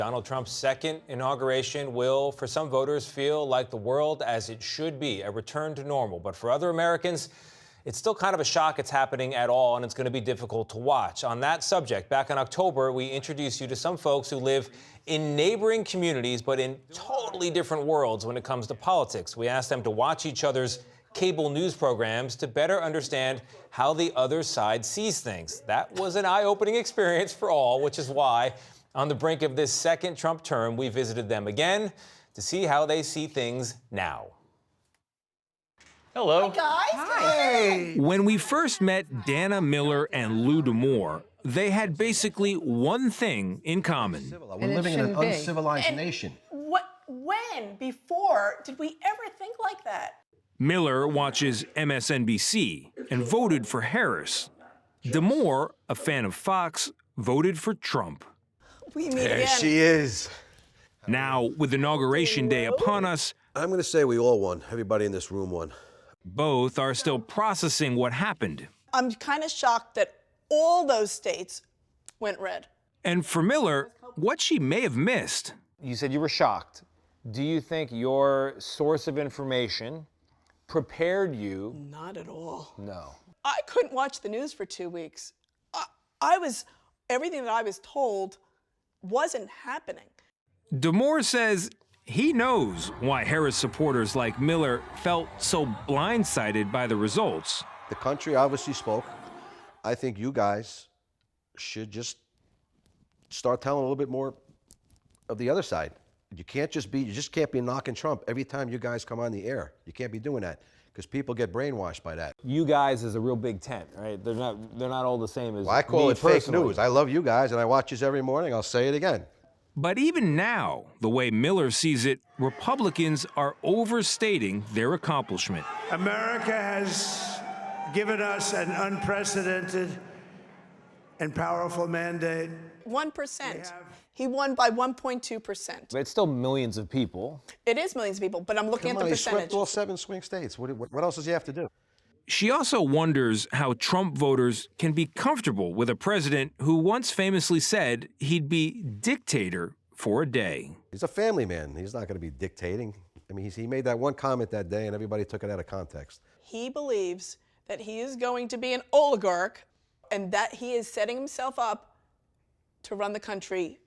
Donald Trump's second inauguration will, for some voters, feel like the world as it should be, a return to normal. But for other Americans, it's still kind of a shock it's happening at all, and it's going to be difficult to watch. On that subject, back in October, we introduced you to some folks who live in neighboring communities, but in totally different worlds when it comes to politics. We asked them to watch each other's cable news programs to better understand how the other side sees things. That was an eye-opening experience for all, which is why, on the brink of this second Trump term, we visited them again to see how they see things now. Hello. Hi, guys. Hey. When we first met Dana Miller and Lou D'Amour, they had basically one thing in common. We're living in an uncivilized nation. When, before, did we ever think like that? Miller watches MSNBC and voted for Harris. D'Amour, a fan of Fox, voted for Trump. We meet There again. she is. Now, with Inauguration Day upon us, I'm going to say we all won. Everybody in this room won. both are still processing what happened. I'm kind of shocked that all those states went red. And for Miller, what she may have missed. You said you were shocked. Do you think your source of information prepared you? Not at all. No. I couldn't watch the news for 2 weeks. Everything that I was told wasn't happening. D'Amour says he knows why Harris supporters like Miller felt so blindsided by the results. The country obviously spoke. I think you guys should just start telling a little bit more of the other side. You just can't be knocking Trump every time you guys come on the air. You can't be doing that because people get brainwashed by that. You guys is a real big tent, right? They're not all the same as Well, I call me it fake personally. news. I love you guys and I watch this every morning. I'll say it again. But even now, the way Miller sees it, Republicans are overstating their accomplishment. America has given us an unprecedented and powerful mandate. 1%. He won by 1.2%. But it's still millions of people. It is millions of people, but I'm looking Come at on, the he swept percentage. all 7 swing states. What else does he have to do? She also wonders how Trump voters can be comfortable with a president who once famously said he'd be dictator for a day. He's a family man. He's not going to be dictating. I mean, he made that one comment that day and everybody took it out of context. He believes that he is going to be an oligarch and that he is setting himself up to run the country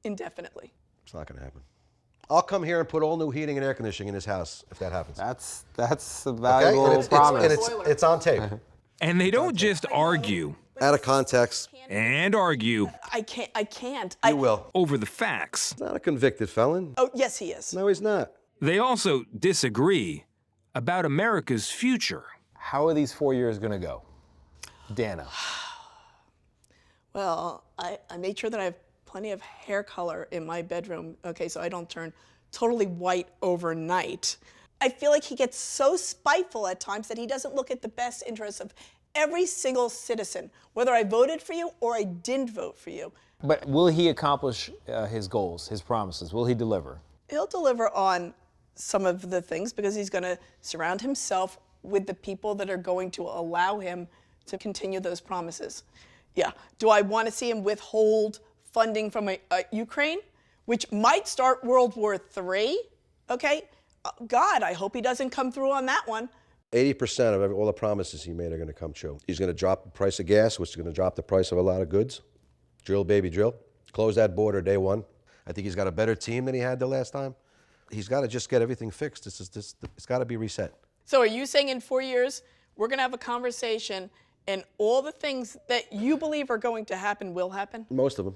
indefinitely. It's not going to happen. I'll come here and put all new heating and air conditioning in his house if that happens. That's a valuable Okay? And promise. it's on tape. And they don't just argue Out of context. and argue I can't. You will. over the facts. He's not a convicted felon. Oh, yes, he is. No, he's not. They also disagree about America's future. How are these 4 years going to go? Dana. Well, I made sure that I have plenty of hair color in my bedroom, okay, so I don't turn totally white overnight. I feel like he gets so spiteful at times that he doesn't look at the best interests of every single citizen, whether I voted for you or I didn't vote for you. But will he accomplish his goals, his promises? Will he deliver? He'll deliver on some of the things because he's going to surround himself with the people that are going to allow him to continue those promises. Yeah. Do I want to see him withhold funding from Ukraine, which might start World War III? Okay. God, I hope he doesn't come through on that one. 80% of all the promises he made are going to come true. He's going to drop the price of gas, which is going to drop the price of a lot of goods. Drill, baby, drill. Close that border day one. I think he's got a better team than he had the last time. He's got to just get everything fixed. It's got to be reset. So are you saying in 4 years, we're going to have a conversation and all the things that you believe are going to happen will happen? Most of them.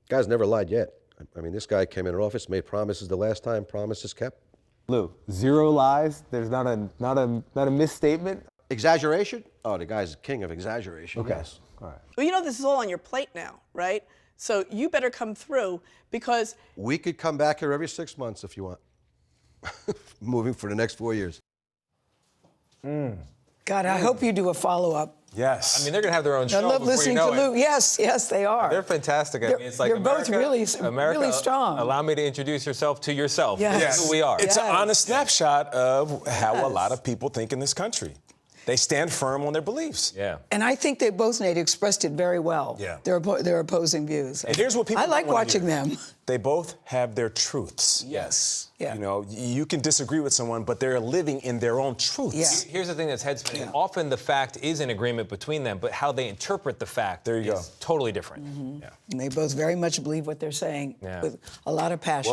Guy's never lied yet. I mean, this guy came in office, made promises the last time, promises kept. Lou, 0 lies? There's not a misstatement? Exaggeration? Oh, the guy's king of exaggeration. Okay. Yes. All right. Well, you know this is all on your plate now, right? So you better come through because We could come back here every 6 months if you want. Moving for the next 4 years. God, I hope you do a follow-up. Yes. I mean, they're going to have their own I show love before listening you know to it. Lou. Yes, they are. They're fantastic. I They're- mean, it's like you're both America, really strong. Allow me to introduce yourself to yourself. Yes. This is who we are. It's an Yes. honest snapshot of how a Yes. lot of people think in this country. They stand firm on their beliefs. Yeah. And I think they both, Nate, expressed it very well. Yeah. Their opposing views. And here's what people I like don't wanna watching hear. them. They both have their truths. Yes. Yeah. You know, you can disagree with someone, but they're living in their own truths. Yeah. Here's the thing that's head spinning. Yeah. Often the fact is in agreement between them, but how they interpret the fact There you is totally different. And they both very much believe what they're saying with a lot of passion. Well,